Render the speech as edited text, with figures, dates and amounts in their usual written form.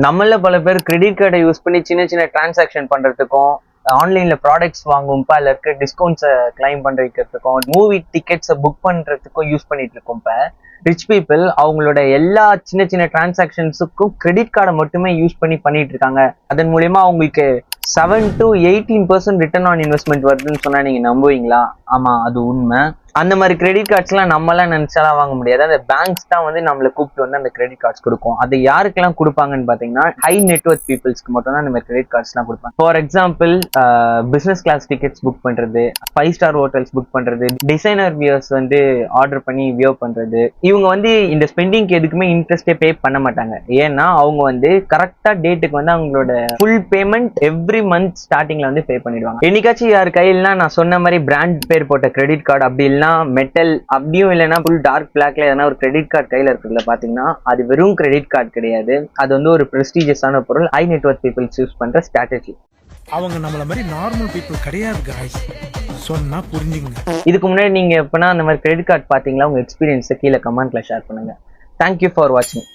நம்மள பல பேர் கிரெடிட் கார்டை யூஸ் பண்ணி சின்ன சின்ன டிரான்சாக்ஷன் பண்றதுக்கும், ஆன்லைன்ல ப்ராடக்ட்ஸ் வாங்கும்பா அதில் இருக்க டிஸ்கவுண்ட்ஸை கிளைம் பண்ண வைக்கிறதுக்கும், மூவி டிக்கெட்ஸை புக் பண்றதுக்கும் யூஸ் பண்ணிட்டு இருக்கோம். இப்போ ரிச் பீப்புள் அவங்களோட எல்லா சின்ன சின்ன டிரான்சாக்ஷன்ஸுக்கும் கிரெடிட் கார்டை மட்டுமே யூஸ் பண்ணிட்டு இருக்காங்க. அதன் மூலியமா அவங்களுக்கு 7 to 18% ரிட்டர்ன் ஆன் இன்வெஸ்ட்மெண்ட் வருதுன்னு சொன்னா நீங்க நம்புவீங்களா? ஆமா, அது உண்மை. அந்த மாதிரி கிரெடிட் கார்ட்ஸ் எல்லாம் நம்மளாம் நினைச்சாலாம் வாங்க முடியாது. அந்த பேங்க்ஸ் தான் வந்து நம்மளை கூப்பிட்டு வந்து அந்த கிரெடிட் கார்ட்ஸ் கொடுக்கும். அது யாருக்கெல்லாம் கொடுப்பாங்கன்னு பாத்தீங்கன்னா, ஹை நெட்வொர்க் பீப்புள்ஸ்க்கு மட்டும் தான் அந்த மாதிரி கிரெடிட் கார்ட்ஸ் எல்லாம் கொடுப்பாங்க. For example, business class tickets book பண்றது, 5 ஸ்டார் ஹோட்டல்ஸ் புக் பண்றது, டிசைனர் வியர்ஸ் வந்து ஆர்டர் பண்ணி வியர் பண்றது, இவங்க வந்து இந்த ஸ்பெண்டிங்க்கு எதுக்குமே இன்ட்ரெஸ்டே பே பண்ண மாட்டாங்க. ஏன்னா அவங்க வந்து கரெக்டா டேட்டுக்கு வந்து அவங்களோட ஃபுல் பேமெண்ட் எவ்ரி மந்த் ஸ்டார்டிங்ல வந்து பே பண்ணிடுவாங்க. என்னைக்காச்சும் யார் கையிலனா நான் சொன்ன மாதிரி பிராண்ட் பேர் போட்ட கிரெடிட் கார்டு அப்படி இல்லைன்னா மெட்டல் அப்படியும் இல்லைன்னா ஃபுல் டார்க் பிளாக்ல எதனா ஒரு கிரெடிட் கார்டு கையில இருக்கிறதுல பாத்தீங்கன்னா அது வெறும் கிரெடிட் கார்டு கிடையாது. அது வந்து ஒரு பிரஸ்டீஜியஸான பொருள். ஹை நெட்வொர்க் பீப்புள்ஸ் யூஸ் பண்ற ஸ்ட்ராட்டஜி. அவங்க நம்மள மாதிரி நார்மல் பீப்புள் கிடையாது गाइस, சொன்னா புரிஞ்சுங்க. இதுக்கு முன்னாடி நீங்க எப்பனா அந்த மாதிரி கிரெடிட் கார்டு பாத்தீங்களா? உங்க எக்ஸ்பீரியன்ஸை கீழே கமெண்ட்ல ஷேர் பண்ணுங்க. தேங்க்யூ ஃபார் வாட்சிங்.